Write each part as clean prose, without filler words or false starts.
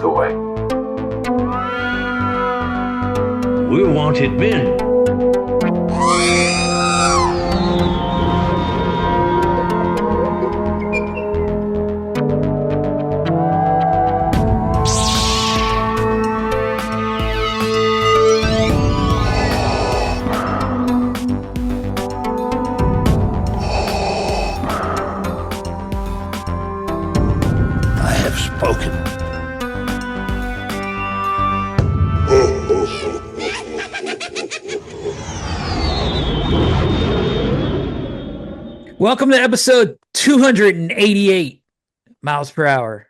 Castaway. We're wanted men. I have spoken. Welcome to episode 288 miles per hour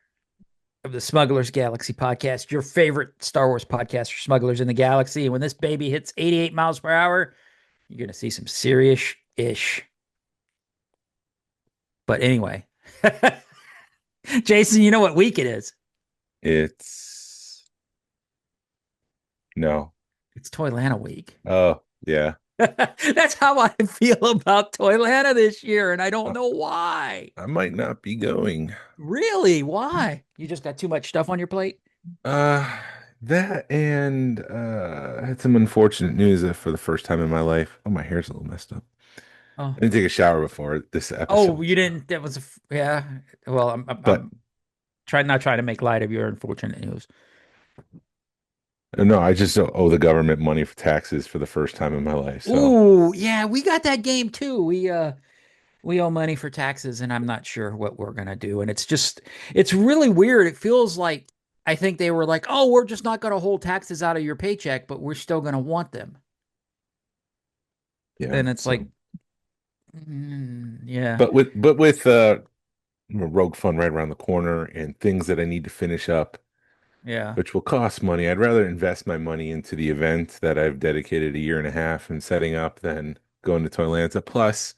of the Smugglers Galaxy podcast, your favorite Star Wars podcast for smugglers in the galaxy. And when this baby hits 88 miles per hour, you're going to see some serious ish. But anyway, Jason, you know what week it is? No. It's Toylanta week. Oh, yeah. That's how I feel about Toylanta this year, and I don't know why. I might not be going. Really? Why? You just got too much stuff on your plate? That and I had some unfortunate news for the first time in my life. Oh, my hair's a little messed up. Oh. I didn't take a shower before this episode. Oh, you didn't? That was yeah. Well, I'm not trying to make light of your unfortunate news. No, I just owe the government money for taxes for the first time in my life. So Ooh, yeah, we got that game too. We owe money for taxes, and I'm not sure what we're gonna do. And it's really weird. It feels like I think they were like, oh, we're just not gonna hold taxes out of your paycheck, but we're still gonna want them. yeah, And it's so. like, yeah. But with Rogue Fun right around the corner and things that I need to finish up, Yeah. which will cost money. I'd rather invest my money into the event that I've dedicated a year and a half in setting up than going to Toylanta. Plus,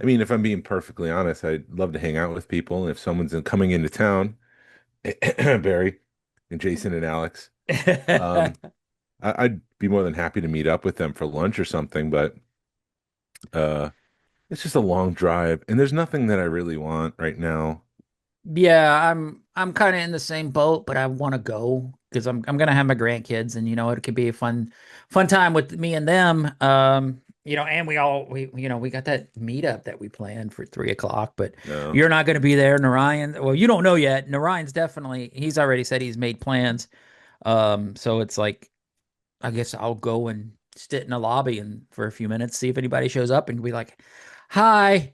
I mean, if I'm being perfectly honest, I'd love to hang out with people. And if someone's coming into town, Barry and Jason and Alex, um, I'd be more than happy to meet up with them for lunch or something. But it's just a long drive, and there's nothing that I really want right now. Yeah, I'm kind of in the same boat, but I want to go because I'm gonna have my grandkids, and it could be a fun time with me and them. And we got that meetup that we planned for 3 o'clock, but No. you're not gonna be there, Narayan. Well, you don't know yet. Narayan's he's already said he's made plans. So it's like I guess I'll go and sit in the lobby and for a few minutes, see if anybody shows up and be like, hi.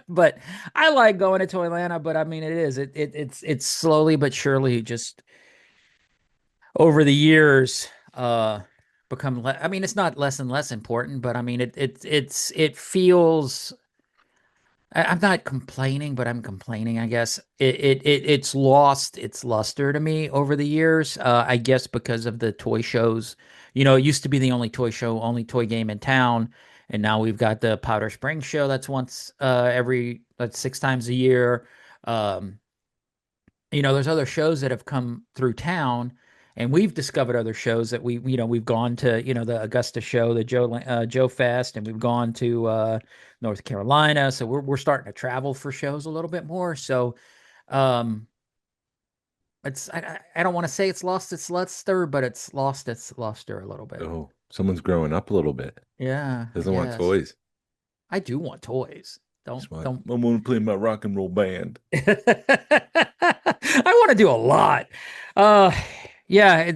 But I like going to Atlanta, but I mean it's slowly but surely just over the years become I mean it's not less and less important, but I mean it feels I'm not complaining, but I'm complaining, I guess. It's lost its luster to me over the years. I guess because of the toy shows. It used to be the only toy show, only toy game in town, and now we've got the Powder Springs show that's once that's 6 times a year. Um, there's other shows that have come through town, and we've discovered other shows that we've gone to, the Augusta show, the Joe Fest, and we've gone to North Carolina. So we're starting to travel for shows a little bit more. So um, I don't want to say it's lost its luster, but it's lost its luster a little bit. Oh, someone's growing up a little bit. Yeah, I Doesn't want guess. toys. I do want toys. Don't. I'm going to play my rock and roll band. I want to do a lot. Yeah,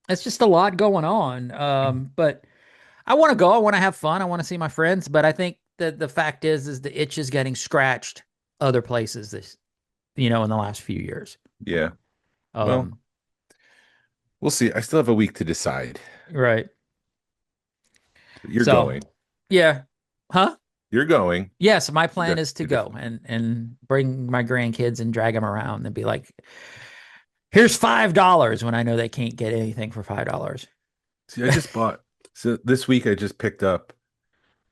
it's just a lot going on. But I want to go. I want to have fun. I want to see my friends. But I think that the fact is the itch is getting scratched other places in the last few years. Yeah. Well, we'll see. I still have a week to decide. Right. You're going. Yeah. Huh? You're going. Yes, my plan is to go and bring my grandkids and drag them around and be like, here's $5 when I know they can't get anything for $5. See, I just bought. So this week I just picked up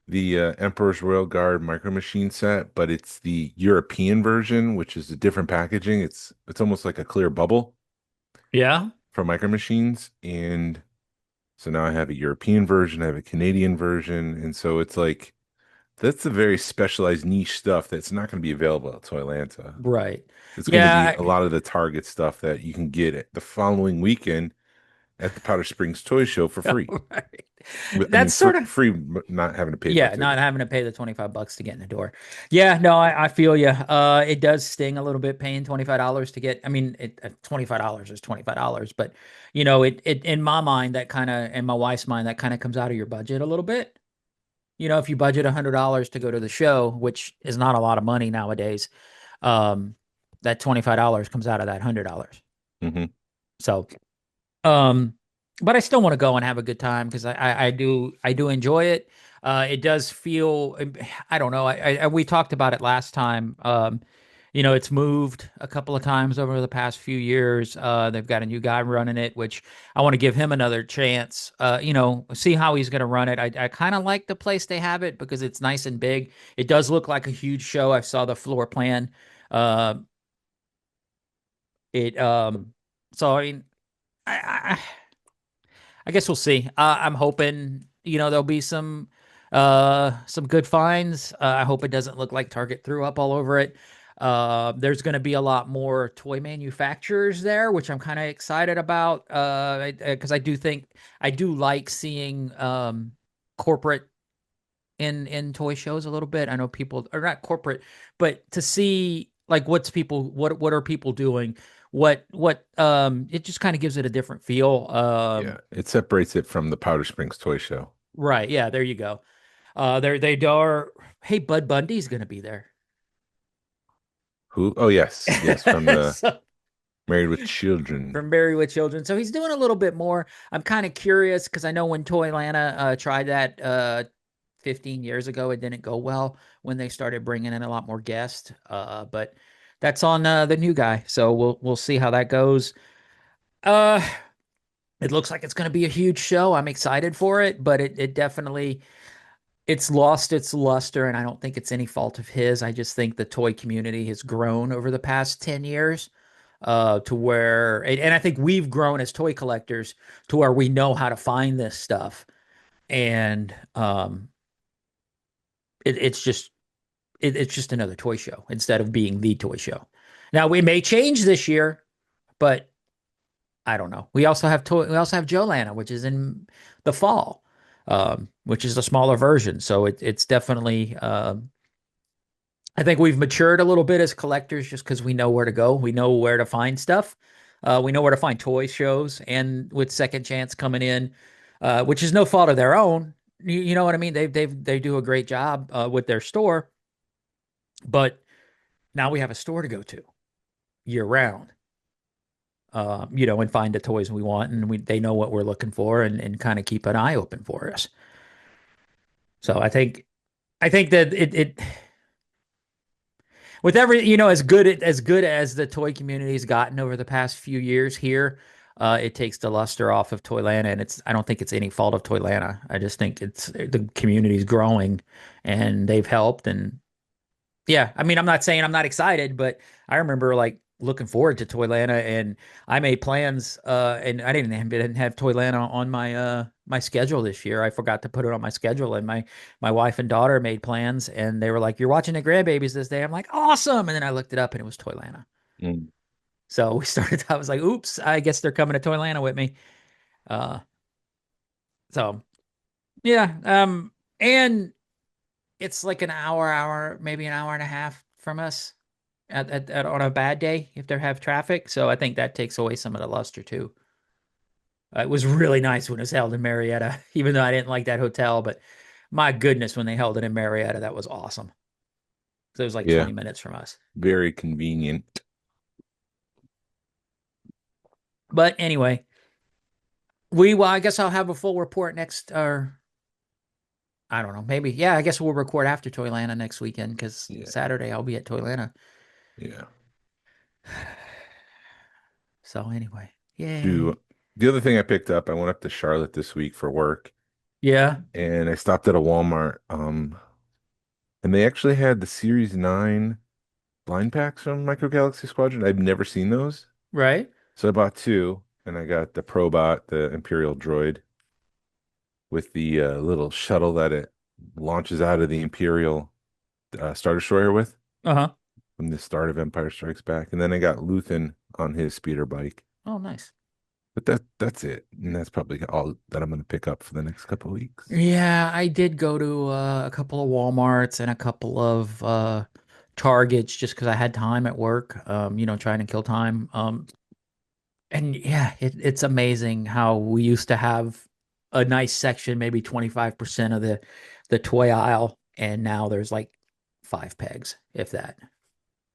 the Emperor's Royal Guard Micro Machine set, but it's the European version, which is a different packaging. It's almost like a clear bubble. Yeah. For Micro Machines, and so now I have a European version, I have a Canadian version, and so it's like that's a very specialized niche stuff that's not going to be available at Toylanta. Right. It's going to be Yeah. a lot of the Target stuff that you can get it the following weekend at the Powder Springs Toy Show for free. Right. I mean, That's sort of, free, but not having to pay for a yeah, not ticket. having to pay the $25 to get in the door. Yeah, no, I feel you. It does sting a little bit paying $25 to get, I mean, $25 is $25, but it in my mind, that kind of, in my wife's mind, that kind of comes out of your budget a little bit. If you budget $100 to go to the show, which is not a lot of money nowadays, um, that $25 comes out of that $100. Hmm. So, um, but I still want to go and have a good time because I do enjoy it. It does feel, I don't know. We talked about it last time. It's moved a couple of times over the past few years. They've got a new guy running it, which I want to give him another chance. See how he's going to run it. I kind of like the place they have it because it's nice and big. It does look like a huge show. I saw the floor plan. Uh, it so I mean, I I guess we'll see. I'm hoping, there'll be some good finds. I hope it doesn't look like Target threw up all over it. There's going to be a lot more toy manufacturers there, which I'm kind of excited about. Because I do like seeing corporate in toy shows a little bit. I know people are not corporate, but to see like what are people doing? It just kind of gives it a different feel. Yeah, it separates it from the Powder Springs Toy Show. Right. Yeah, there you go. They are. Hey, Bud Bundy's gonna be there. Who? Oh, yes, yes, from the So, Married with Children. from Married with Children. So he's doing a little bit more. I'm kind of curious because I know when Toylanta tried that 15 years ago, it didn't go well when they started bringing in a lot more guests. But that's on the new guy. So we'll see how that goes. Uh, it looks like it's going to be a huge show. I'm excited for it, but it definitely it's lost its luster, and I don't think it's any fault of his. I just think the toy community has grown over the past 10 years to where, and I think we've grown as toy collectors to where we know how to find this stuff. And it's just, it's just another toy show instead of being the toy show. Now, we may change this year, but I don't know. We also have Joe Lana, which is in the fall, which is a smaller version. So it's definitely I think we've matured a little bit as collectors just because we know where to go. We know where to find stuff. We know where to find toy shows. And with Second Chance coming in, which is no fault of their own, you know what I mean? They do a great job with their store, but now we have a store to go to year round. And find the toys we want, and they know what we're looking for, and kind of keep an eye open for us. So I think that it with every as good as the toy community's gotten over the past few years here, it takes the luster off of Toylanta, and I don't think it's any fault of Toylanta. I just think it's the community's growing, and they've helped. And yeah, I mean, I'm not saying I'm not excited, but I remember like looking forward to Toylanta, and I made plans, and I didn't have Toylanta on my schedule this year. I forgot to put it on my schedule, and my wife and daughter made plans, and they were like, "You're watching the grandbabies this day." I'm like, "Awesome!" And then I looked it up, and it was Toylanta. Mm. So we started. I was like, "Oops, I guess they're coming to Toylanta with me." Uh, so yeah, and it's like an hour, maybe an hour and a half from us on a bad day if they have traffic. So I think that takes away some of the luster too. It was really nice when it was held in Marietta, even though I didn't like that hotel. But my goodness, when they held it in Marietta, that was awesome. So it was like Yeah, 20 minutes from us. very convenient. But anyway, I guess I'll have a full report next, or I don't know, maybe. Yeah, I guess we'll record after Toylanta next weekend because Yeah, Saturday I'll be at Toylanta. yeah. So anyway, yay. To the other thing I picked up, I went up to Charlotte this week for work, Yeah, and I stopped at a Walmart. And they actually had the Series 9 blind packs from Micro Galaxy Squadron. I've never seen those. right. So I bought two, and I got the Probot, the Imperial droid with the little shuttle that it launches out of the Imperial Star Destroyer with Uh-huh. from the start of Empire Strikes Back, and then I got Luthen on his speeder bike. Oh, nice. But that's it, and that's probably all that I'm going to pick up for the next couple of weeks. Yeah, I did go to a couple of Walmarts and a couple of Targets just because I had time at work, trying to kill time. And yeah, it's amazing how we used to have a nice section, maybe 25% of the toy aisle, and now there's like five pegs, if that.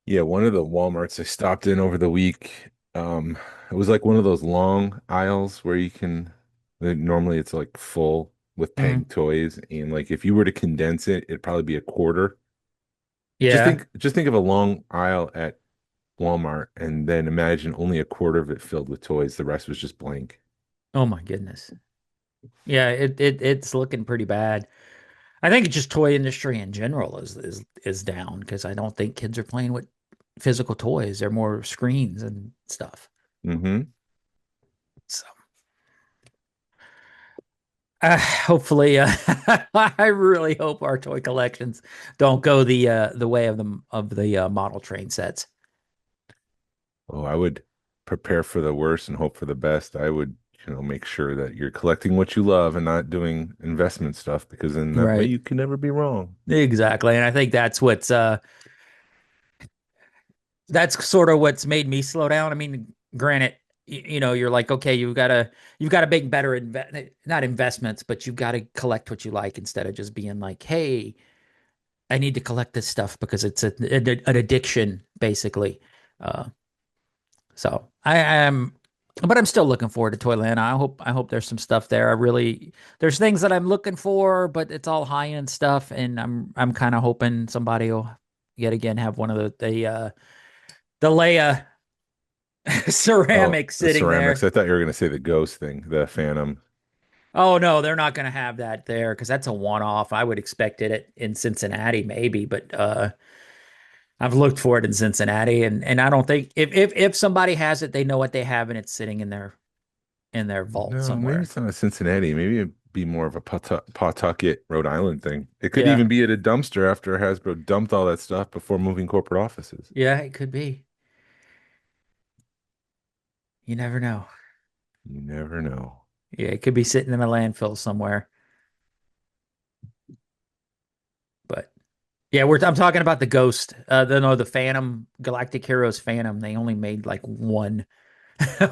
Yeah, one of the Walmarts I stopped in over the week, it was like one of those long aisles where you can, normally it's like full with Mhm. peg toys, and like if you were to condense it, it'd probably be a quarter. Yeah. Just think of a long aisle at Walmart, and then imagine only a quarter of it filled with toys. The rest was just blank. Oh my goodness. Yeah, it's looking pretty bad. I think it's just toy industry in general is down because I don't think kids are playing with physical toys. They're more screens and stuff. Hmm. So hopefully, I really hope our toy collections don't go the way of the model train sets. Oh, I would prepare for the worst and hope for the best. I would, make sure that you're collecting what you love and not doing investment stuff because in that way Right. you can never be wrong. Exactly. And I think that's sort of what's made me slow down. I mean, granted, you're like, okay, you've got to make better not investments, but you've got to collect what you like instead of just being like, hey, I need to collect this stuff because it's an addiction, basically. Uh, so I am, but I'm still looking forward to Toyland. I hope there's some stuff there. There's things that I'm looking for, but it's all high end stuff, and I'm kind of hoping somebody will yet again have one of the Leia Oh, ceramic the sitting ceramics. there. I thought you were going to say the ghost thing, the Phantom. Oh no, they're not going to have that there because that's a one-off. I would expect it in Cincinnati maybe, but I've looked for it in Cincinnati, and I don't think if somebody has it, they know what they have, and it's sitting in their vault No, maybe somewhere. it's not a Cincinnati. Maybe it'd be more of a Pawtucket, Rhode Island thing. It could Yeah, even be at a dumpster after Hasbro dumped all that stuff before moving corporate offices. yeah, it could be. You never know. You never know. Yeah, it could be sitting in a landfill somewhere. But yeah, I'm talking about the Ghost. The Phantom Galactic Heroes Phantom. They only made like one,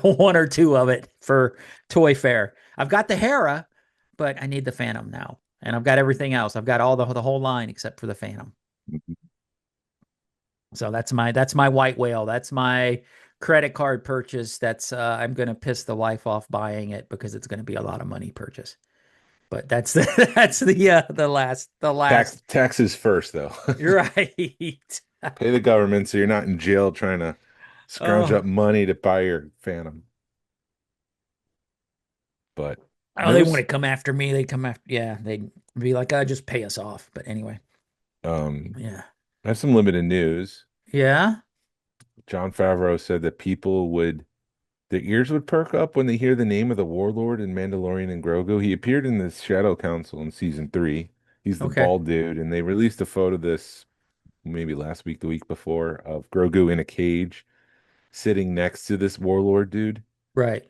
one or two of it for Toy Fair. I've got the Hera, but I need the Phantom now, and I've got everything else. I've got all the whole line except for the Phantom. So that's my white whale. That's my credit card purchase. That's I'm gonna piss the wife off buying it because it's gonna be a lot of money purchase. But that's the last. Taxes first, though. You're right. Pay the government so you're not in jail trying to scrounge Oh, up money to buy your Phantom. But oh, they want news, to come after me. They come after. Yeah, they'd be like, just pay us off. But anyway, um, yeah, I have some limited news. yeah. John Favreau said that their ears would perk up when they hear the name of the warlord in Mandalorian and Grogu. He appeared in the Shadow Council in season three. He's the Okay, bald dude, and they released a photo this maybe last week, the week before, of Grogu in a cage sitting next to this warlord dude. right.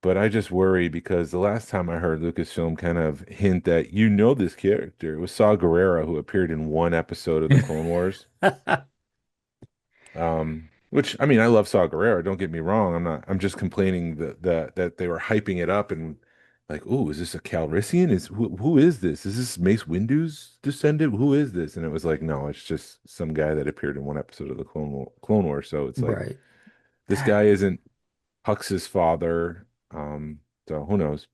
But I just worry because the last time I heard Lucasfilm kind of hint that this character, it was Saw Gerrera who appeared in one episode of the Clone Wars. Which I mean, I love Saw Gerrera. Don't get me wrong. I'm just complaining that they were hyping it up and like, oh, is this a Calrissian? Who is this? Is this Mace Windu's descendant? Who is this? And it was like, no, it's just some guy that appeared in one episode of the Clone Wars. So it's like Right. this guy isn't Hux's father. So who knows?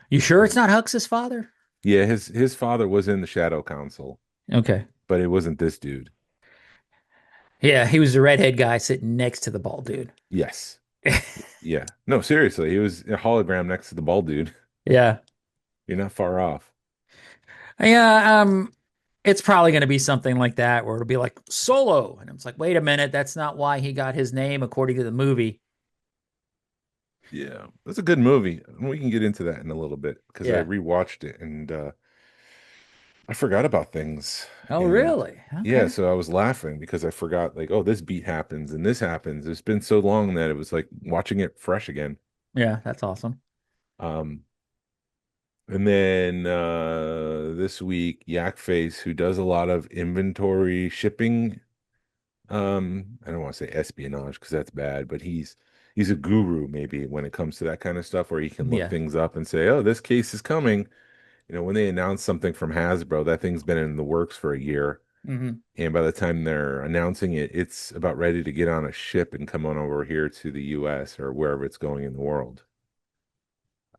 You sure it's Um, not Hux's father? yeah, his father was in the Shadow Council, Okay. but it wasn't this dude. Yeah, he was the redhead guy sitting next to the bald dude. Yes. Yeah. No, seriously, he was a hologram next to the bald dude. Yeah. You're not far off. Yeah, it's probably going to be something like that where it'll be like Solo. And it's like, wait a minute, that's not why he got his name according to the movie. Yeah, that's a good movie. We can get into that in a little bit because I Yeah. rewatched it and I forgot about things. Oh, And really? yeah, Okay. so I was laughing because I forgot like, oh, this beat happens and this happens. It's been so long that it was like watching it fresh again. Yeah, that's awesome. Um, and then this week, Yak Face, who does a lot of inventory shipping. I don't want to say espionage because that's bad, but he's a guru maybe when it comes to that kind of stuff where he can look Yeah. things up and say, oh, this case is coming. You know, when they announce something from Hasbro, that thing's been in the works for a year. Hmm. And by the time they're announcing it, it's about ready to get on a ship and come on over here to the US or wherever it's going in the world.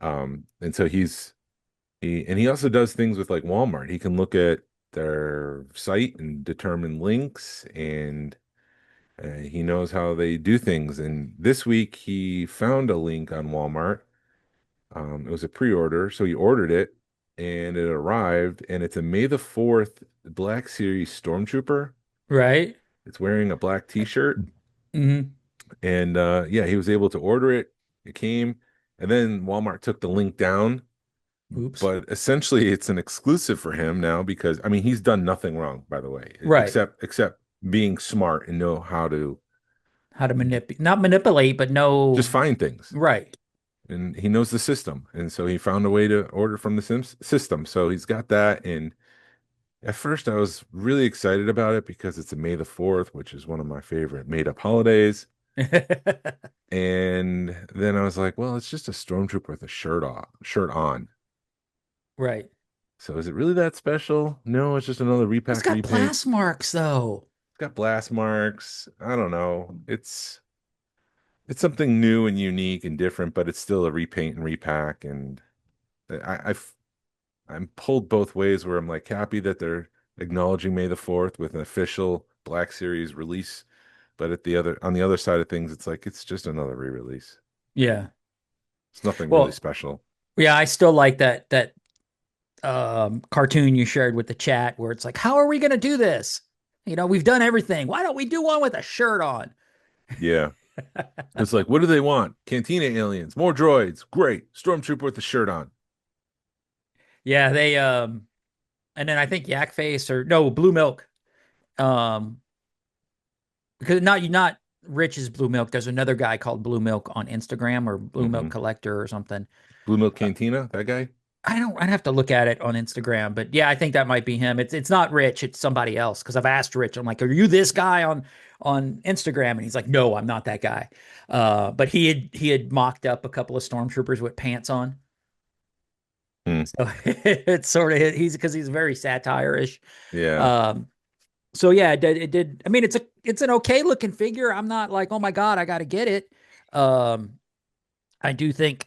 And so he also does things with like Walmart. He can look at their site and determine links, and he knows how they do things. And this week he found a link on Walmart. It was a pre-order, so he ordered it and it arrived, and it's a May the 4th Black Series Stormtrooper. Right. It's wearing a black t-shirt. Hmm. And yeah, he was able to order it. It came, and then Walmart took the link down. Oops. But essentially, it's an exclusive for him now because I mean he's done nothing wrong, by the way, Right. except being smart and know how to How to manipulate, not manipulate, but just know. find things. Right. And he knows the system, and so he found a way to order from the system. So he's got that. And at first, I was really excited about it because it's a May the 4th, which is one of my favorite made-up holidays. And then I was like, well, it's just a stormtrooper with a shirt on. Right. So is it really that special? No, it's just another It's repack got repaint. blast marks though. It's got blast marks. I don't know. It's something new and unique and different, but it's still a repaint and repack. And I'm pulled both ways where I'm like happy that they're acknowledging May the 4th with an official Black Series release. But on the other side of things, it's like it's just another re-release. Yeah. It's nothing really Well, special. yeah, I still like that cartoon you shared with the chat where it's like, how are we going to do this? We've done everything. Why don't we do one with a shirt on? Yeah. It's like, what do they want? Cantina aliens, more droids. Great. Stormtrooper with the shirt on. Yeah, they and then I think Yak Face or no, Blue Milk. Um because not Rich's Blue Milk. There's another guy called Blue Milk on Instagram or Blue Milk Hmm. Collector or something. Blue Milk Cantina, that guy? I'd have to look at it on Instagram, but yeah, I think that might be him. It's not Rich, it's somebody else. Because I've asked Rich, I'm like, are you this guy on Instagram? And he's like, no, I'm not that guy. But he had mocked up a couple of stormtroopers with pants on. Hmm. So it's sort of he's very satire-ish. Yeah. Um, so yeah, it did. I mean, it's an okay looking figure. I'm not like, oh my God, I got to get it. Um, I do think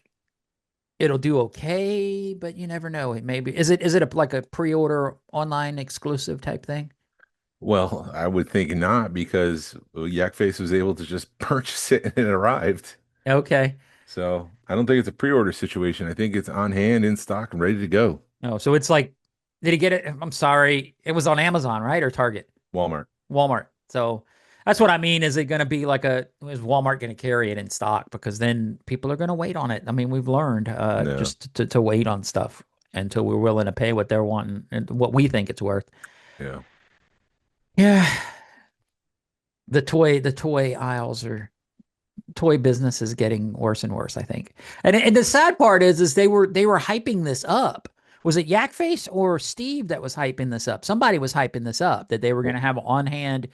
it'll do okay, but you never know. It maybe is it like a pre-order online exclusive type thing? Well, I would think not because Yakface was able to just purchase it and it arrived. Okay. So I don't think it's a pre-order situation. I think it's on hand, in stock, and ready to go. Oh, so it's like, did he get it? I'm sorry, it was on Amazon, right, or Target, Walmart. Walmart. So that's what I mean. Is it going to be like is Walmart going to carry it in stock? Because then people are going to wait on it. I mean, we've learned No. just to wait on stuff until we're willing to pay what they're wanting and what we think it's worth. Yeah. Yeah, the toy aisles are toy business is getting worse and worse, I think. And the sad part is they were hyping this up. Was it Yakface or Steve that was hyping this up? Somebody was hyping this up that they were going Well, to have on hand.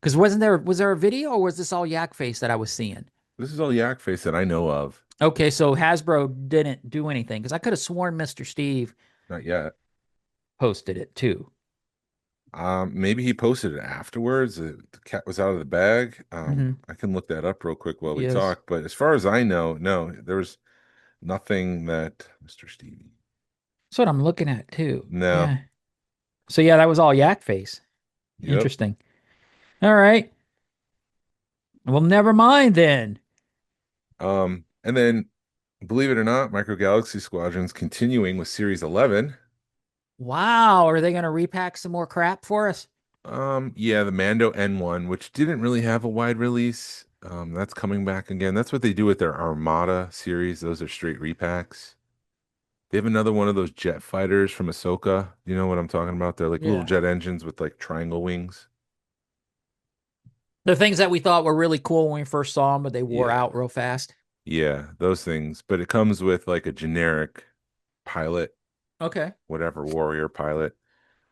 Because was there a video or was this all Yakface that I was seeing? this is all Yakface that I know of. Okay, so Hasbro didn't do anything because I could have sworn Mr. Steve Not yet. posted it too. Maybe he posted it afterwards. The cat was out of the bag. Hmm. I can look that up real quick while He we is. talk. But as far as I know, no, there was nothing that Mr. Stevie. That's what I'm looking at too. No. Yeah. So yeah, that was all Yakface. Yep. Interesting. All right. Well, never mind then. And then believe it or not, Micro Galaxy Squadron's continuing with Series 11. Wow, are they going to repack some more crap for us? Yeah, the Mando N1, which didn't really have a wide release. That's coming back again. That's what they do with their Armada series. Those are straight repacks. They have another one of those jet fighters from Ahsoka. You know what I'm talking about? They're like little Yeah. jet engines with like triangle wings. The things that we thought were really cool when we first saw them, but they wore Yeah. out real fast. Yeah, those things. But it comes with like a generic pilot, Okay. whatever warrior pilot.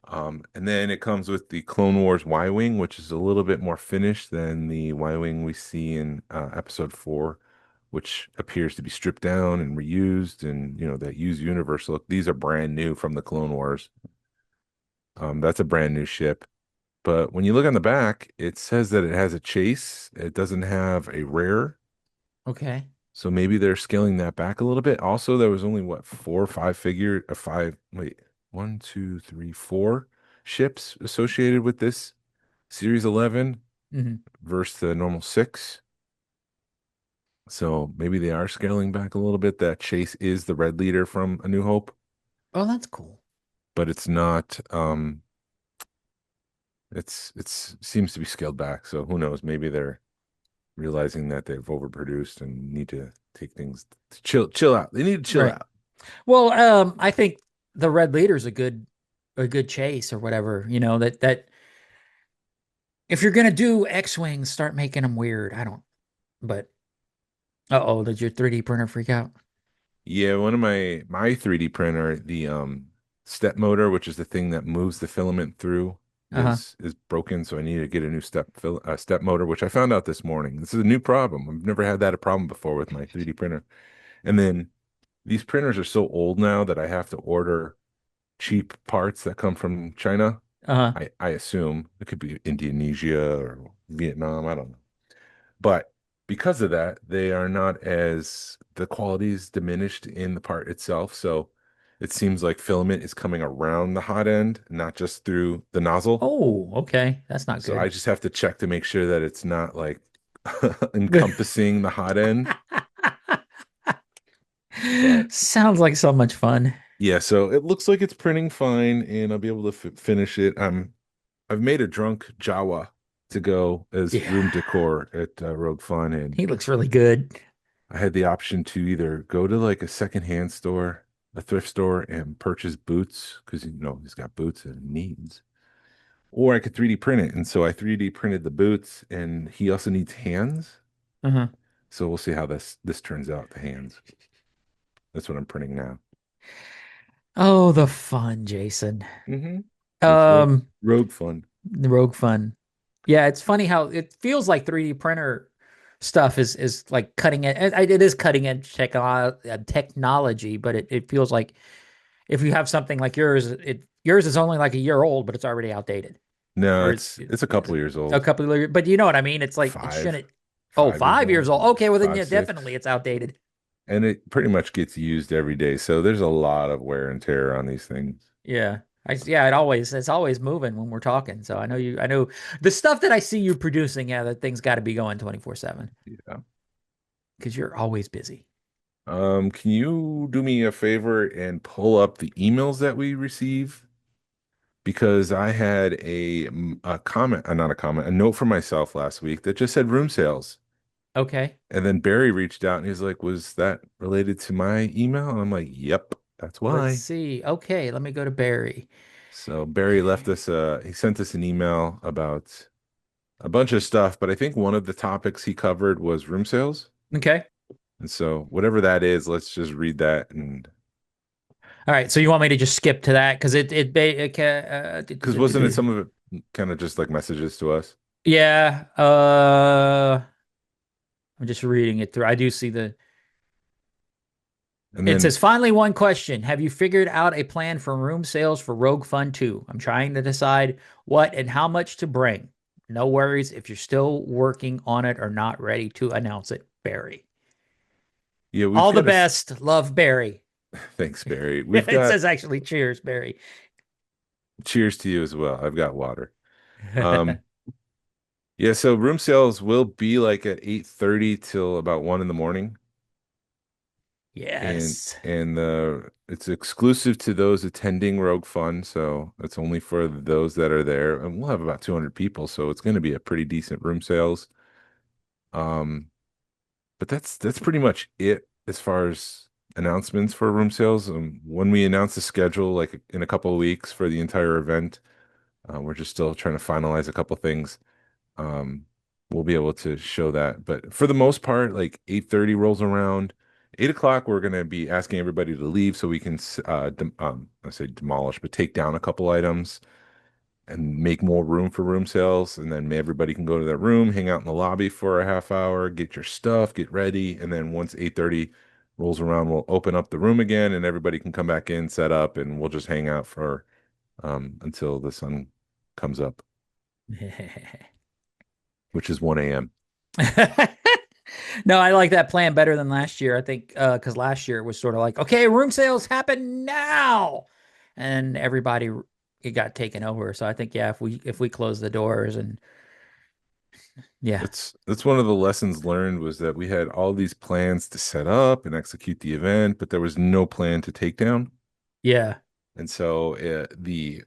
And then it comes with the Clone Wars Y-Wing, which is a little bit more finished than the Y-Wing we see in episode 4, which appears to be stripped down and reused and, that used universe look. These are brand new from the Clone Wars. That's a brand new ship. But when you look on the back, it says that it has a chase. It doesn't have a rare. Okay. So maybe they're scaling that back a little bit. Also, there was only what, four or five wait, one, two, three, four ships associated with this Series 11 Hmm. versus the normal six. So maybe they are scaling back a little bit. That Chase is the red leader from A New Hope, Oh, that's cool. but it's not it's seems to be scaled back. So who knows? Maybe they're realizing that they've overproduced and need to take things to chill out. They need to chill Right. out. Well, I think the red leader's a good chase or whatever. That if you're gonna do X-wings, start making them weird. I don't. But uh-oh, did your 3D printer freak out? Yeah, one of my 3D printer, the step motor, which is the thing that moves the filament through, Uh-huh. is broken. So I need to get a new step motor, which I found out this morning. This is a new problem. I've never had that a problem before with my 3D printer. And then these printers are so old now that I have to order cheap parts that come from China. Uh-huh. I assume it could be Indonesia or Vietnam. I don't know. But because of that, they are not as the quality is diminished in the part itself. So it seems like filament is coming around the hot end, not just through the nozzle. Oh, okay. That's not So I good. just have to check to make sure that it's not like encompassing the hot end. But Sounds like so much fun. yeah, so it looks like it's printing fine and I'll be able to finish it. I've made a drunk Jawa to go as Yeah. room decor at Rogue Fun, and He looks really good. I had the option to either go to like a secondhand store, a thrift store, and purchase boots because he's got boots and he needs, or I could 3D print it. And so I 3D printed the boots, and he also needs hands. Uh-huh. So we'll see how this turns out. The hands. That's what I'm printing now. Oh, the fun, Jason. Mm-hmm. It's Um, Rogue Fun. the Rogue Fun. Yeah, it's funny how it feels like 3D printer stuff is like cutting edge. It is cutting edge technology, but it feels like if you have something like yours is only like a year old, but it's already outdated. No, Or it's a couple years a old. couple of years, but you know what I mean? It's like it Five, shouldn't. Oh, 5 years 5 years old, old. Okay, well then yeah, five, definitely 6. it's outdated. And it pretty much gets used every day. So there's a lot of wear and tear on these things. Yeah. It's always moving when we're talking. So I know the stuff that I see you producing, yeah, that thing's got to be going 24/7 Yeah. because you're always busy. Can you do me a favor and pull up the emails that we receive? Because I had a comment, not a comment, a note for myself last week that just said room sales. Okay. And then Barry reached out and he's like, "Was that related to my email?" And I'm like, "Yep, that's Let's why." see. Okay, let me go to Barry. So Barry left us he sent us an email about a bunch of stuff, but I think one of the topics he covered was room sales. Okay. And so whatever that is, let's just read that. And All right. So you want me to just skip to that because because wasn't it some of it kind of just like messages to us? yeah. I'm just reading it through. I do see the. And It then says, finally, one question. Have you figured out a plan for room sales for Rogue Fun 2? I'm trying to decide what and how much to bring. No worries if you're still working on it or not ready to announce it, Barry. yeah, we've All the got a best. Love, Barry. thanks, Barry. We've It got says actually, cheers, Barry. cheers to you as well. I've got water. Um, yeah, so room sales will be like at 8:30 till about 1 in the morning. And Yes. it's exclusive to those attending Rogue Fun, so it's only for those that are there. And we'll have about 200 people, so it's going to be a pretty decent room sales. Um, but that's pretty much it as far as announcements for room sales. When we announce the schedule, like in a couple of weeks for the entire event, we're just still trying to finalize a couple things. Um, we'll be able to show that. But for the most part, like 8:30 rolls around. 8 o'clock, we're gonna be asking everybody to leave so we can I say demolish, but take down a couple items and make more room for room sales. And then everybody can go to their room, hang out in the lobby for a half hour, get your stuff, get ready. And then once 8:30 rolls around, we'll open up the room again and everybody can come back in, set up, and we'll just hang out for until the sun comes up, which is 1 a.m. No, I like that plan better than last year. I think because last year it was sort of like, okay, room sales happen now, and everybody it got taken over. So I think yeah, if we close the doors and yeah, That's one of the lessons learned was that we had all these plans to set up and execute the event, but there was no plan to take down. yeah, And so the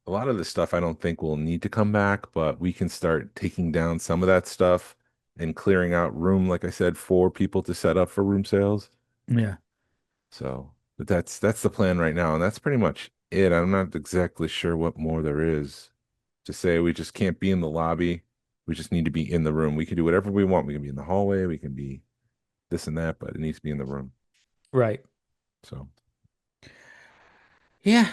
a lot of the stuff I don't think will need to come back, but we can start taking down some of that stuff and clearing out room, like I said, for people to set up for room sales. yeah. So, but that's the plan right now, and that's pretty much it. I'm not exactly sure what more there is to say. We just can't be in the lobby. We just need to be in the room. We can do whatever we want. We can be in the hallway. We can be this and that, but it needs to be in the room. Right. So, Yeah,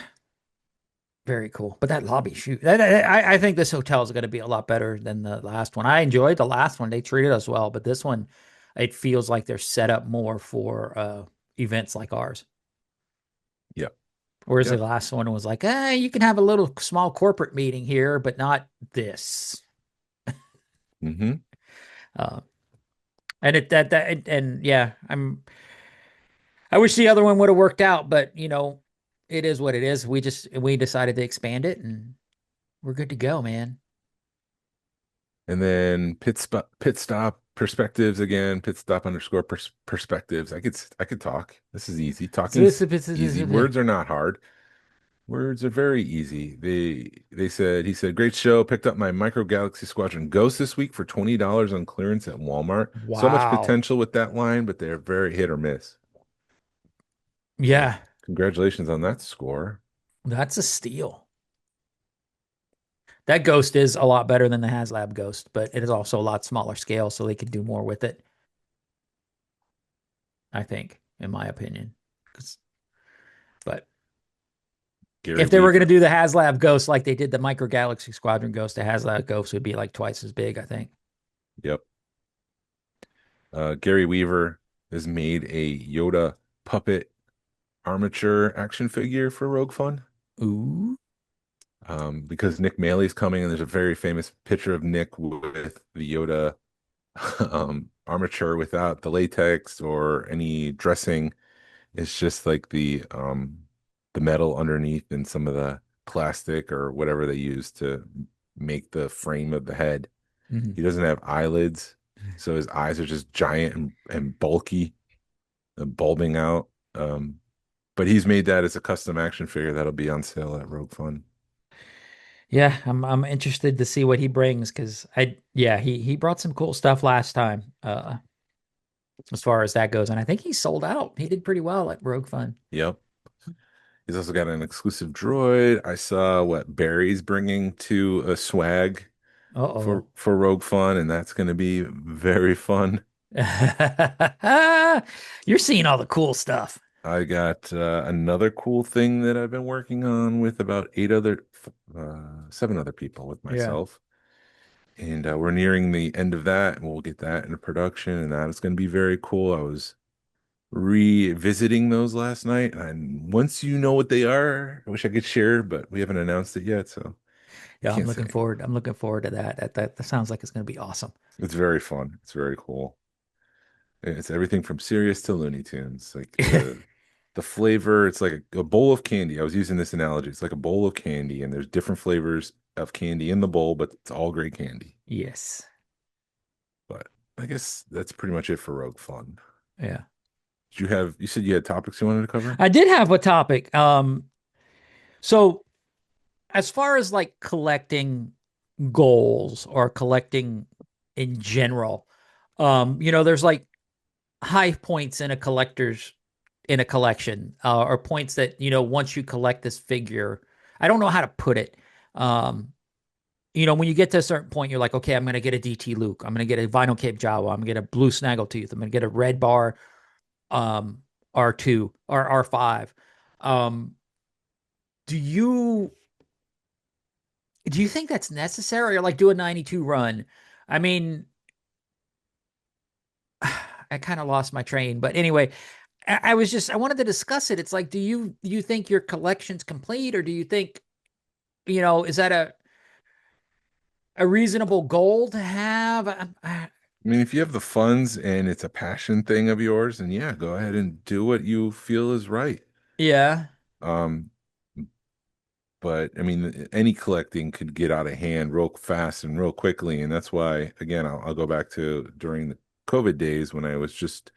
very cool. But that lobby, shoot, I think this hotel is going to be a lot better than the last one. I enjoyed the last one; they treated us well, but this one, it feels like they're set up more for events like ours. yep, Whereas the yep. last one was like, you can have a little small corporate meeting here, but not this. Hmm. Uh, and and yeah, I wish the other one would have worked out, but it is what it is. We decided to expand it, and we're good to go, man. And then pit stop perspectives again, pit stop underscore perspectives. I could talk. This is easy. Talking's easy. Words are not hard. Words are very easy. They said he said, great show. Picked up my Micro Galaxy Squadron Ghost this week for $20 on clearance at Walmart. So much Wow. potential with that line, but they're very hit or miss. So Yeah, congratulations on that score. that's a steal. That Ghost is a lot better than the HasLab Ghost, but it is also a lot smaller scale, so they could do more with it, I think, in my opinion. 'But Gary if they were going to Weaver. do the HasLab Ghost like they did the Micro Galaxy Squadron Ghost, the HasLab Ghost would be like twice as big, I think. Yep. Gary Weaver has made a Yoda puppet armature action figure for Rogue Fun. Ooh. Because Nick Maley's coming, and there's a very famous picture of Nick with the Yoda armature without the latex or any dressing. It's just like the metal underneath and some of the plastic or whatever they use to make the frame of the head. Mhm. He doesn't have eyelids, so his eyes are just giant and bulky and bulbing out. But he's made that as a custom action figure that'll be on sale at Rogue Fun. Yeah, I'm interested to see what he brings because yeah, he brought some cool stuff last time, as far as that goes. And I think he sold out. He did pretty well at Rogue Fun. Yep. He's also got an exclusive droid. I saw what Barry's bringing to a swag Uh-oh. for Rogue Fun, and that's going to be very fun. You're seeing all the cool stuff. I got another cool thing that I've been working on with about seven other people with Yeah. myself, and we're nearing the end of that, and we'll get that into production, and that is going to be very cool. I was revisiting those last night, and once you know what they are, I wish I could share, but we haven't announced it yet, so I Yeah, I'm can't looking say. forward. I'm looking forward to that. That sounds like it's going to be awesome. It's very fun. It's very cool. It's everything from serious to Looney Tunes. Like the flavor, it's like a bowl of candy. I was using this analogy. It's like a bowl of candy, and there's different flavors of candy in the bowl, but it's all great candy. Yes. But I guess that's pretty much it for Rogue Fun. Yeah. You said you had topics you wanted to cover? I did have a topic. So as far as like collecting goals or collecting in general, there's like high points in a collector's in a collection, or points that, once you collect this figure, I don't know how to put it. Um, when you get to a certain point, you're like, okay, I'm going to get a DT Luke. I'm going to get a Vinyl Cape Jawa. I'm going to get a blue Snaggletooth. I'm going to get a red bar um, R2 or R5. Um, do you do you think that's necessary, or like do a 92 run? I mean, I kind of lost my train, but anyway, I wanted to discuss it. It's like, do you think your collection's complete, or do you think, is that a reasonable goal to have? I mean, if you have the funds and it's a passion thing of yours, then yeah, go ahead and do what you feel is right. Yeah, Um, but I mean, any collecting could get out of hand real fast and real quickly, and that's why, again, I'll go back to during the COVID days when I was just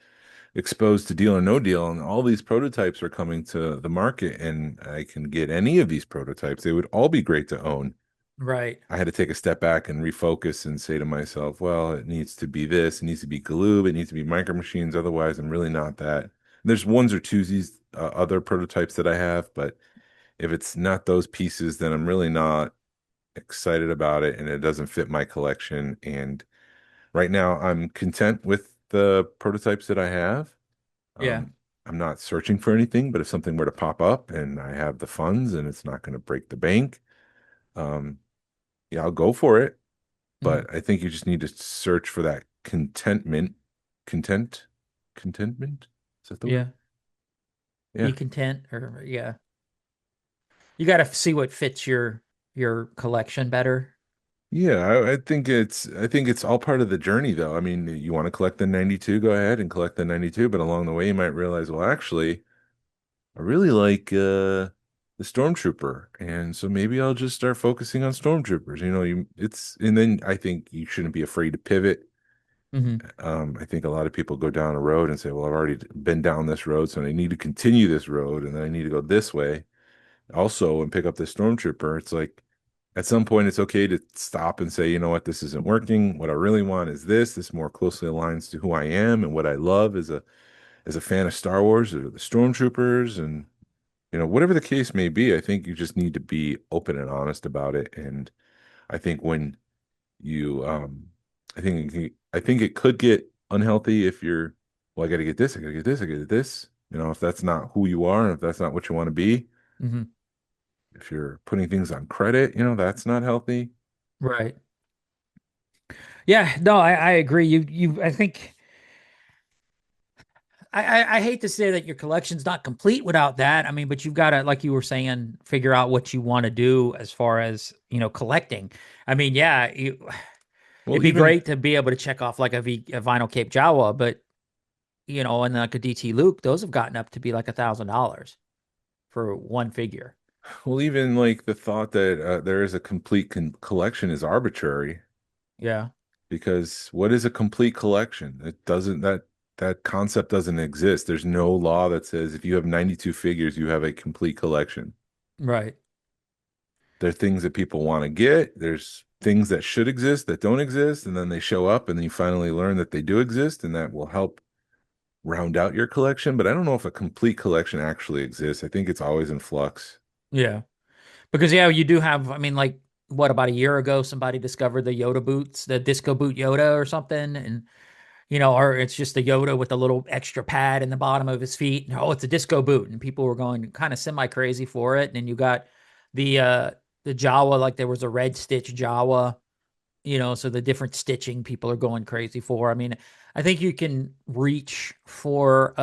exposed to Deal or No Deal, and all these prototypes are coming to the market, and I can get any of these prototypes. They would all be great to own. right. I had to take a step back and refocus and say to myself, well, it needs to be this, it needs to be glue, it needs to be micro machines. Otherwise, I'm really not that. There's ones or twosies, other prototypes that I have, but if it's not those pieces, then I'm really not excited about it, and it doesn't fit my collection. And right now, I'm content with the prototypes that I have. Yeah. Um, I'm not searching for anything, but if something were to pop up and I have the funds and it's not going to break the bank, um, yeah, I'll go for it. Mhm. But I think you just need to search for that content, contentment. Is that the word? Yeah. Be Yeah. content, or yeah. You got to see what fits your collection better. Yeah, I think it's all part of the journey though. I mean, you want to collect the 92, go ahead and collect the 92, but along the way you might realize, well, actually, I really like the Stormtrooper. And so maybe I'll just start focusing on Stormtroopers. And then I think you shouldn't be afraid to pivot. Hmm. I think a lot of people go down a road and say, well, I've already been down this road, so I need to continue this road, and then I need to go this way also and pick up the Stormtrooper. It's like at some point it's okay to stop and say, you know what, this isn't working. What I really want is this. This more closely aligns to who I am and what I love as a fan of Star Wars or the Stormtroopers, and whatever the case may be. I think you just need to be open and honest about it. And I think when you I think it could get unhealthy if you're, well, I got to get this, I got to get this, I got to get this. If that's not who you are and if that's not what you want to be, Hmm. if you're putting things on credit, that's not healthy. Right. Yeah. No, I agree. I think I hate to say that your collection's not complete without that. I mean, but you've got to, like you were saying, figure out what you want to do as far as, collecting. I mean, yeah, Well, it'd be even great to be able to check off like a Vinyl Cape Jawa, but and like a DT Luke, those have gotten up to be like $1,000 for one figure. even like the thought that there is a complete collection is arbitrary, Yeah. because what is a complete collection? It doesn't that concept doesn't exist. There's no law that says if you have 92 figures, you have a complete collection. Right. There are things that people want to get. There's things that should exist that don't exist, and then they show up, and then you finally learn that they do exist, and that will help round out your collection. But I don't know if a complete collection actually exists. I think it's always in flux. Yeah. Because yeah, you do have, I mean, like what, about a year ago, somebody discovered the Yoda boots, the disco boot Yoda or something, and or it's just the Yoda with a little extra pad in the bottom of his feet. And, oh, it's a disco boot, and people were going kind of semi crazy for it. And then you got the uh the Jawa, like there was a red stitch Jawa, so the different stitching people are going crazy for. I mean, I think you can reach for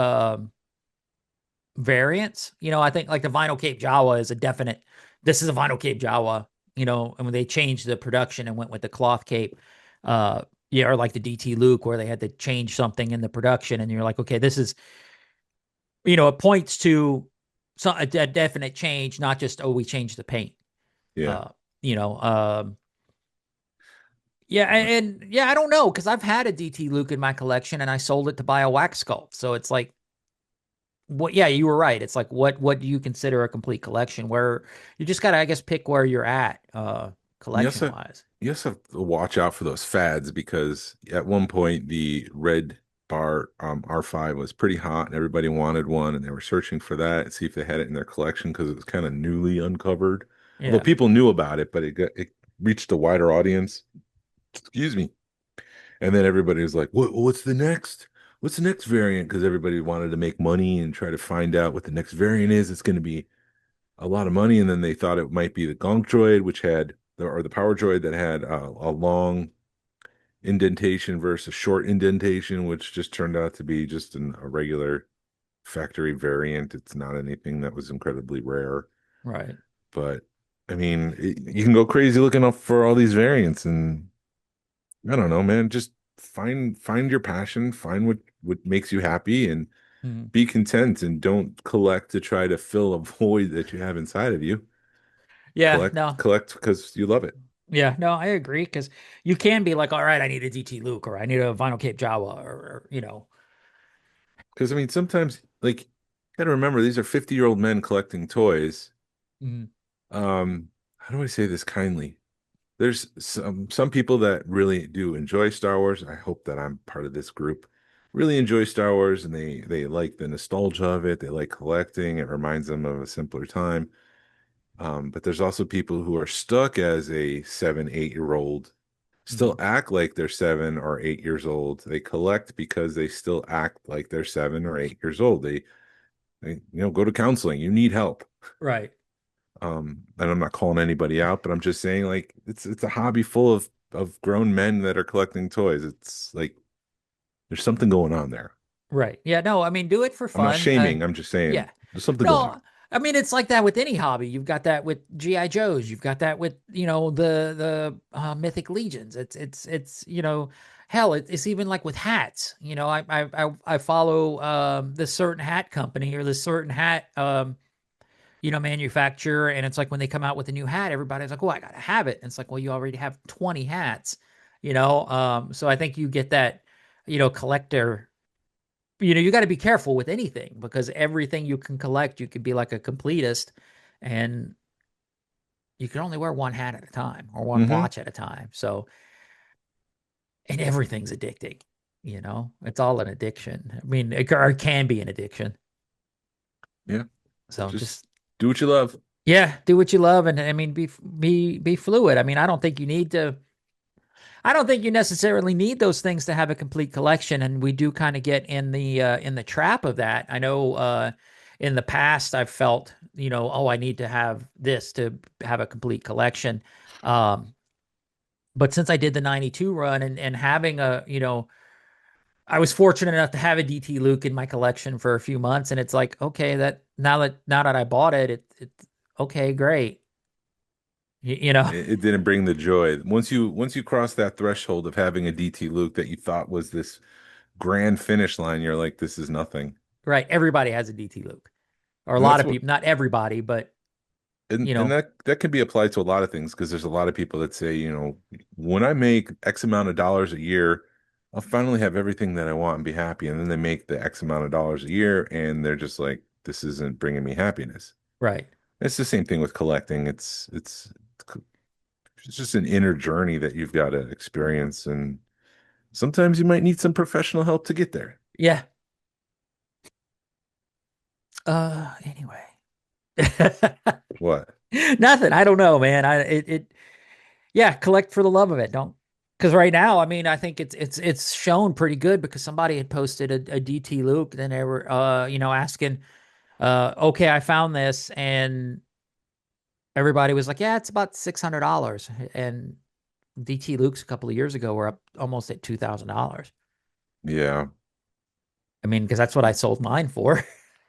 variants. I think like the Vinyl Cape Jawa is a definite, this is a Vinyl Cape Jawa, and when they changed the production and went with the cloth cape, yeah, or like the DT Luke where they had to change something in the production, and you're like, okay, this is, it points to a definite change, not just, oh, we changed the paint. Yeah. Uh, you know, um, yeah, and yeah, I don't know, because I've had a DT Luke in my collection and I sold it to buy a wax sculpt. So it's like, what, yeah, you were right. It's like, what do you consider a complete collection? Where you just gotta, I guess, pick where you're at, You collection also wise. you also have to watch out for those fads, because at one point the red bar R5 was pretty hot and everybody wanted one and they were searching for that and see if they had it in their collection because it was kind of newly uncovered. Although Yeah. people knew about it, but it reached a wider audience. Excuse me. And then everybody was like, what's the next? What's the next variant? Because everybody wanted to make money and try to find out what the next variant is. It's going to be a lot of money. And then they thought it might be the Gonk Droid, which had, or the Power Droid that had a long indentation versus a short indentation, which just turned out to be just a regular factory variant. It's not anything that was incredibly rare. Right. But I mean, you can go crazy looking up for all these variants, and I don't know, man. Just find your passion, find what makes you happy, and Mhm. be content. And don't collect to try to fill a void that you have inside of you. Yeah, Collect, no. collect because you love it. Yeah, no, I agree because you can be like, all right, I need a DT Luke or I need a vinyl Cape Jawa or you know. Because I mean, sometimes like you got to remember these are 50-year-old men collecting toys. Mhm. How do I say this kindly? There's some people that really do enjoy Star Wars. I hope that I'm part of this group. Really enjoy Star Wars and they like the nostalgia of it. They like collecting. It reminds them of a simpler time. But there's also people who are stuck as a 7, 8 year old, still Mhm. act like they're 7 or 8 years old. They collect because they still act like they're 7 or 8 years old. They go to counseling. You need help. Right. And I'm not calling anybody out, but I'm just saying like it's a hobby full of grown men that are collecting toys. It's like there's something going on there. Right. Yeah, no, I mean, do it for I'm not fun. shaming. I'm just saying Yeah. there's something going on. No, I mean it's like that with any hobby. You've got that with GI Joes. You've got that with the Mythic Legions. It's hell. It's even like with hats. I follow this certain hat company or this certain hat manufacturer, and it's like when they come out with a new hat, everybody's like, "Oh, I gotta have it." And it's like, well, you already have 20 hats. So I think you get that collector. You got to be careful with anything because everything you can collect, you could be like a completist and you can only wear one hat at a time or one Hmm. watch at a time. So, and everything's addicting, it's all an addiction. I mean, it can be an addiction. Yeah. So Just just, do what you love. yeah, do what you love. And I mean, be fluid. I mean, I don't think you necessarily need those things to have a complete collection, and we do kind of get in the trap of that. I know in the past I've felt, oh, I need to have this to have a complete collection. Um, but since I did the 92 run and having I was fortunate enough to have a DT Luke in my collection for a few months, and it's like, okay, that now that I bought it, it's okay, great. It didn't bring the joy. Once you cross that threshold of having a DT Luke that you thought was this grand finish line, you're like, this is nothing. Right. Everybody has a DT Luke, or a And lot that's of what people, not everybody, but and that can be applied to a lot of things because there's a lot of people that say, when I make X amount of dollars a year, I'll finally have everything that I want and be happy. And then they make the X amount of dollars a year and they're just like, this isn't bringing me happiness. right. It's the same thing with collecting. It's just an inner journey that you've got to experience. And sometimes you might need some professional help to get there. Yeah. Anyway. What? Nothing. I don't know, man. Yeah, collect for the love of it. Don't, because right now, I mean, I think it's shown pretty good because somebody had posted a DT Luke, then they were asking, okay, I found this, and everybody was like, yeah, it's about $600. And DT Lukes a couple of years ago were up almost at $2,000. Yeah. I mean, because that's what I sold mine for.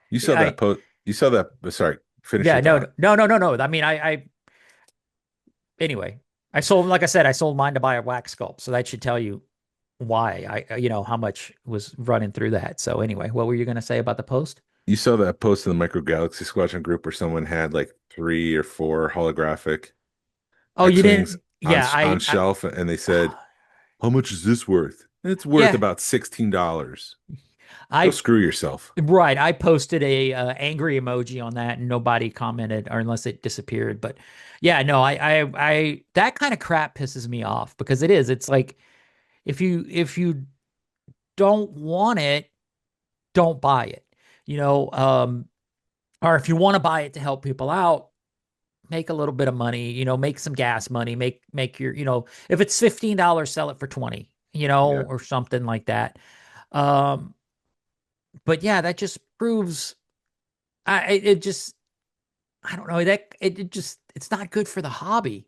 You saw Yeah, that post. You saw that. Sorry, finish yeah, your no, thought. no, no, no, no. I mean, anyway, like I said, I sold mine to buy a wax sculpt. So that should tell you why how much was running through that. So anyway, what were you going to say about the post? You saw that post in the Micro Galaxy Squadron group where someone had like 3 or 4 holographic Oh, you X-wings didn't? on Yeah, on shelf, and they said, "How much is this worth?" And it's worth yeah, about $16. Go I, screw yourself. right. I posted a angry emoji on that and nobody commented or unless it disappeared. But yeah, no, that kind of crap pisses me off because it's like, if you don't want it, don't buy it. You know, or if you want to buy it to help people out, make a little bit of money, make some gas money, make your, if it's $15, sell it for 20, Yeah. or something like that. Um, but yeah, that just proves it just I don't know that it just it's not good for the hobby.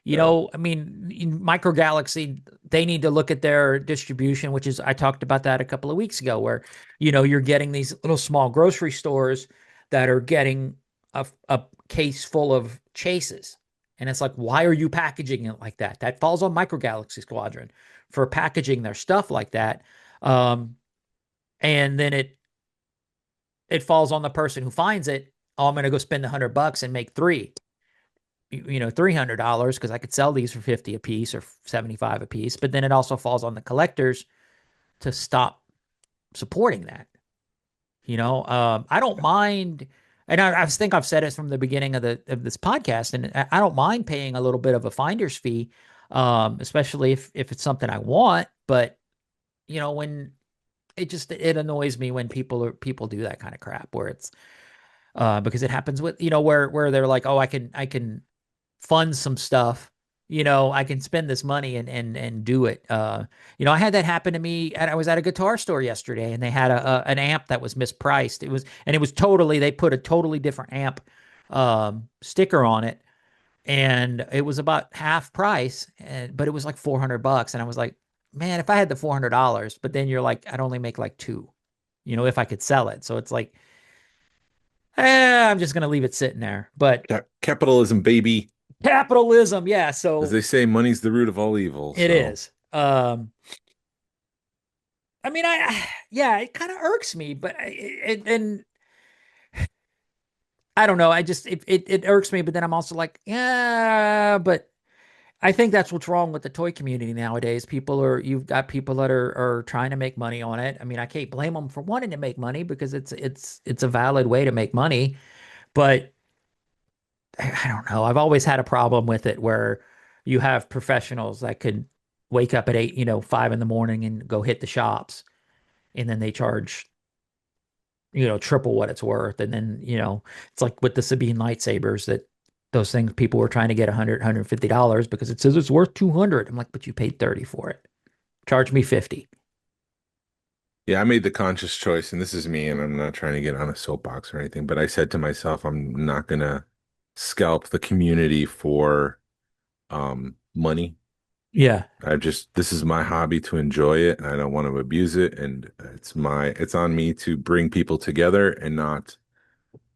No. I mean, in Micro Galaxy, they need to look at their distribution, which is, I talked about that a couple of weeks ago, where, you're getting these little small grocery stores that are getting a case full of chases. And it's like, why are you packaging it like that? That falls on Micro Galaxy Squadron for packaging their stuff like that. Um, and then it falls on the person who finds it. Oh, I'm going to go spend $100 and make three. $300 because I could sell these for 50 a piece or 75 a piece. But then it also falls on the collectors to stop supporting that. I don't mind, and I think I've said it from the beginning of this podcast, and I don't mind paying a little bit of a finder's fee, especially if it's something I want. But when it annoys me when people do that kind of crap where it's because it happens with where they're like, oh, I can fund some stuff. I can spend this money and do it. I had that happen to me. I was at a guitar store yesterday, and they had an amp that was mispriced. It was totally, they put a totally different amp sticker on it, and it was about half price, but it was like $400, and I was like, man, if I had the $400, but then you're like, I'd only make like two, if I could sell it. So it's like, I'm just gonna leave it sitting there. But Capitalism, baby. capitalism, yeah. As So they say, money's the root of all evil. it So is. I mean, yeah, it kind of irks me, but and I don't know. I just it irks me, but then I'm also like, yeah, but I think that's what's wrong with the toy community nowadays. You've got people that are trying to make money on it. I mean, I can't blame them for wanting to make money because it's a valid way to make money, but I don't know. I've always had a problem with it where you have professionals that could wake up at 8, 5 in the morning and go hit the shops, and then they charge, triple what it's worth. And then, it's like with the Sabine lightsabers that those things people were trying to get $150 because it says it's worth 200. I'm like, but you paid 30 for it. Charge me 50. yeah, I made the conscious choice, and this is me, and I'm not trying to get on a soapbox or anything, but I said to myself, I'm not gonna scalp the community for money. Yeah. This is my hobby to enjoy it, and I don't want to abuse it, and it's on me to bring people together and not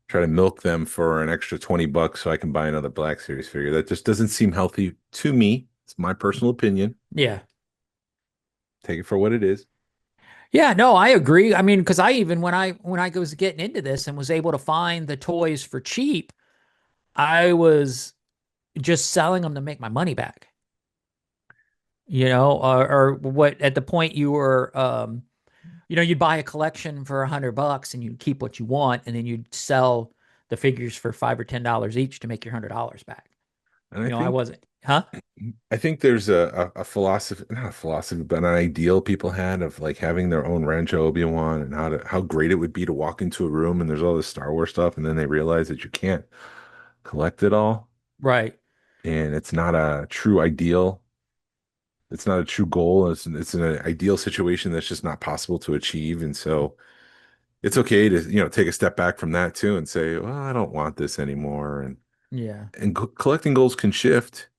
try to milk them for an extra $20 so I can buy another Black Series figure. That just doesn't seem healthy to me. It's my personal opinion. Yeah. Take it for what it is. Yeah, no, I agree. I mean, because I even when I was getting into this and was able to find the toys for cheap, I was just selling them to make my money back. Or what at the point you were, you'd buy a collection for $100 and you'd keep what you want, and then you'd sell the figures for $5 or $10 each to make your $100 back. And I I think wasn't, huh? I think there's a philosophy, not a philosophy, but an ideal people had of like having their own Rancho Obi-Wan and how great it would be to walk into a room and there's all this Star Wars stuff, and then they realize that you can't collect it all, Right. and it's not a true ideal. It's not a true goal. It's an ideal situation that's just not possible to achieve, and so it's okay to take a step back from that too and say, well, I don't want this anymore, Yeah. and collecting goals can shift.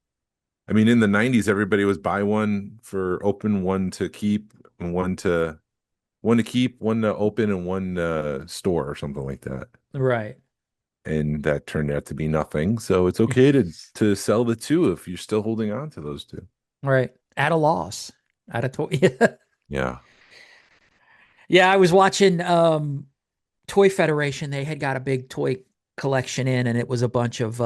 I mean, in the 90s, everybody was buy one for open, one to keep, and one to keep, one to open, and one store or something like that. Right. And that turned out to be nothing. So it's okay to sell the two if you're still holding on to those two. Right. At a loss. At a toy. Yeah. Yeah. Yeah, I was watching Toy Federation. They had got a big toy collection in, and it was a bunch of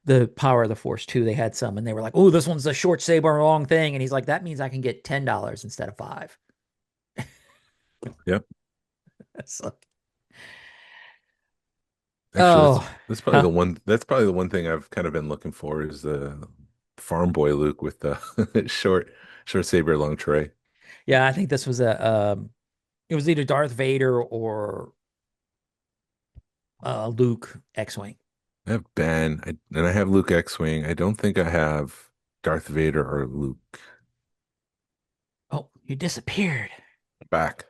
the Power of the Force 2. They had some, and they were like, "Oh, this one's a short saber long thing." And he's like, "That means I can get $10 instead of 5." Yep. So, Actually, oh, that's probably huh? that's probably the one thing I've kind of been looking for is the farm boy Luke with the short saber long tray. Yeah, I think this was it was either Darth Vader or Luke X-Wing. I have Ben, and I have Luke X-Wing. I don't think I have Darth Vader or Luke. Oh, you disappeared. Back.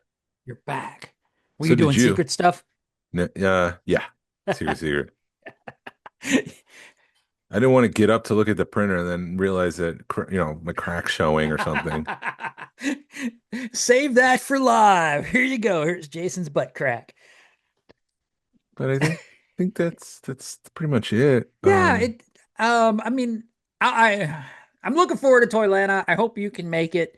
You're back. Were So you did doing you. secret stuff? Yeah. Secret. I didn't want to get up to look at the printer and then realize that, my crack's showing or something. Save that for live. Here you go. Here's Jason's butt crack. But I think that's pretty much it. Yeah, I mean, I'm looking forward to Toylanta. I hope you can make it.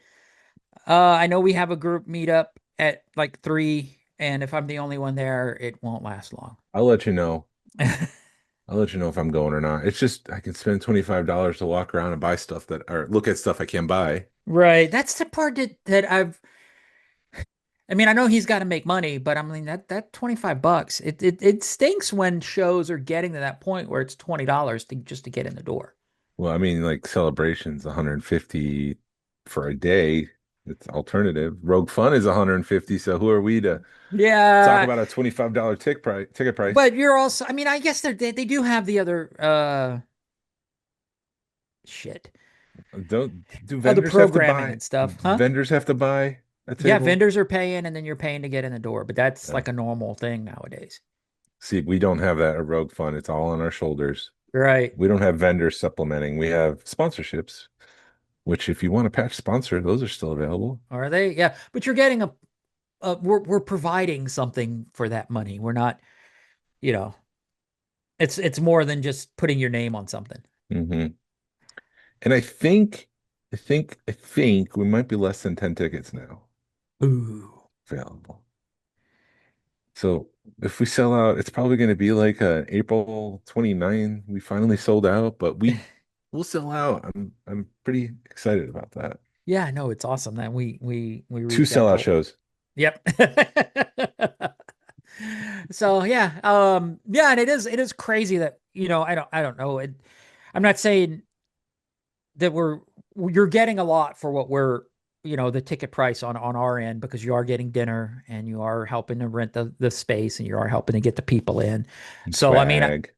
I know we have a group meetup at like 3, and if I'm the only one there, it won't last long. I'll let you know. I'll let you know if I'm going or not. It's just I can spend $25 to walk around and buy stuff that or look at stuff I can buy. Right. That's the part that I mean, I know he's got to make money, but I mean that 25 bucks. It stinks when shows are getting to that point where it's $20 to just to get in the door. Well, I mean, like celebrations, 150 for a day. It's alternative. Rogue Fun is 150. So who are we to talk Yeah, about a $25 ticket price? but you're also, I mean, I guess they do have the other shit. Don't do Other vendors have to programming buy? and stuff, huh? Vendors have to buy a Yeah, table? vendors are paying and then you're paying to get in the door, but that's No. like a normal thing nowadays. See, we don't have that at Rogue Fun. It's all on our shoulders. Right. We don't have vendors supplementing. We have sponsorships, which if you want a patch sponsor, those are still available. Are they? Yeah, but you're getting we're providing something for that money. We're not, you know, it's more than just putting your name on something. Hmm. And I think we might be less than 10 tickets now Ooh. available. So if we sell out, it's probably going to be like April 29. We finally sold out, but we'll sell out. I'm pretty excited about that. Yeah, no, it's awesome that we Two reached that sellout goal. shows. Yep. So yeah, yeah, and it is crazy that, I don't know. I'm not saying that you're getting a lot for what the ticket price on our end, because you are getting dinner and you are helping to rent the space and you are helping to get the people in. So I mean, Swag.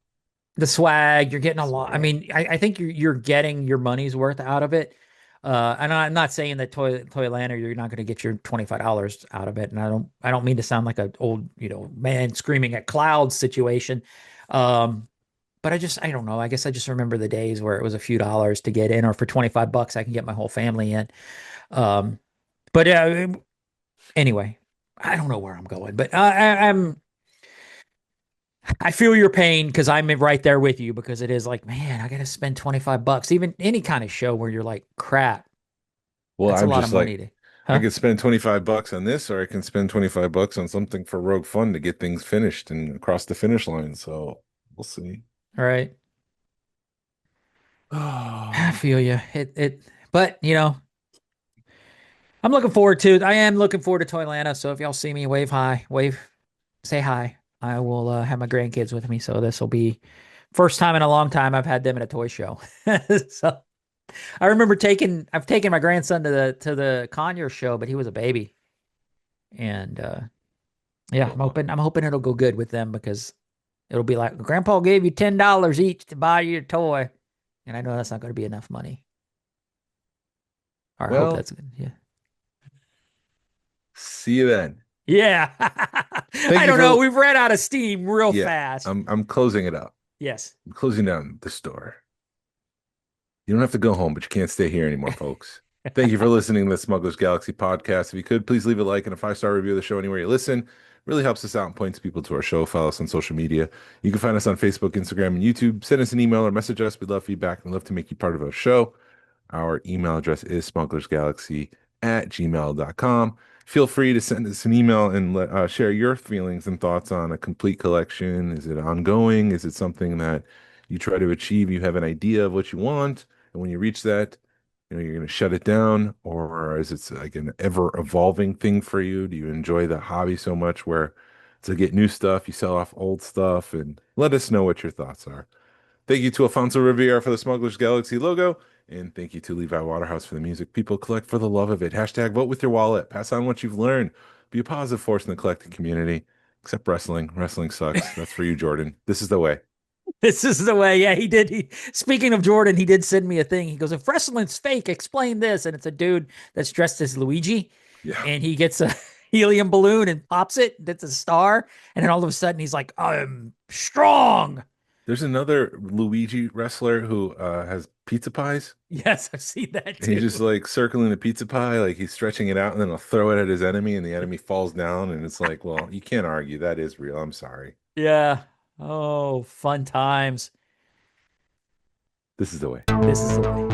the swag, you're getting a lot. I Swag. mean, I think you're getting your money's worth out of it. And I'm not saying that Toylanta, you're not going to get your $25 out of it. And I don't mean to sound like an old, man screaming at clouds situation. Um, but I don't know. I guess I just remember the days where it was a few dollars to get in, or for 25 bucks, I can get my whole family in. Um, but anyway, I don't know where I'm going, but I feel your pain because I'm right there with you, because it is like, man, I got to spend 25 bucks, even any kind of show where you're like, crap, Well, that's a I'm lot of just money like, to, I huh? could spend 25 bucks on this, or I can spend 25 bucks on something for Rogue Fun to get things finished and across the finish line. So we'll see. All right. I Oh, feel you. But I'm looking forward to, I am looking forward to Toylanta. So if y'all see me, say hi. I will have my grandkids with me. So this will be first time in a long time I've had them at a toy show. So I remember I've taken my grandson to the Conure show, but he was a baby. And yeah, I'm hoping it'll go good with them, because it'll be like, Grandpa gave you $10 each to buy your toy. And I know that's not going to be enough money. Or I hope well, that's good. Yeah. see you then. Yeah. Thank I you don't know. for, We've ran out of steam real yeah, fast. I'm closing it up. Yes. I'm closing down the store. You don't have to go home, but you can't stay here anymore, folks. Thank you for listening to the Smugglers Galaxy podcast. If you could, please leave a like and a 5-star review of the show anywhere you listen. Really helps us out and points people to our show. Follow us on social media. You can find us on Facebook, Instagram, and YouTube. Send us an email or message us. We'd love feedback and love to make you part of our show. Our email address is smugglersgalaxy@gmail.com. Feel free to send us an email and share your feelings and thoughts on a complete collection. Is it ongoing? Is it something that you try to achieve? You have an idea of what you want, and when you reach that, you're going to shut it down, or is it like an ever evolving thing for you? Do you enjoy the hobby so much where to get new stuff, you sell off old stuff? And let us know what your thoughts are. Thank you to Alfonso Riviera for the Smugglers Galaxy logo. And thank you to Levi Waterhouse for the music. People, collect for the love of it. Hashtag vote with your wallet. Pass on what you've learned. Be a positive force in the collecting community. Except wrestling. Wrestling sucks. That's for you, Jordan. This is the way. This is the way. Yeah, he did. Speaking of Jordan, he did send me a thing. He goes, if wrestling's fake, explain this. And it's a dude that's dressed as Luigi. Yeah. And he gets a helium balloon and pops it. That's a star. And then all of a sudden he's like, I'm strong. There's another Luigi wrestler who has pizza pies. Yes, I've seen that And he's just too. like circling the pizza pie, like he's stretching it out, and then he'll throw it at his enemy, and the enemy falls down. And it's like, well, you can't argue. That is real. I'm sorry. Yeah. Oh, fun times. This is the way. This is the way.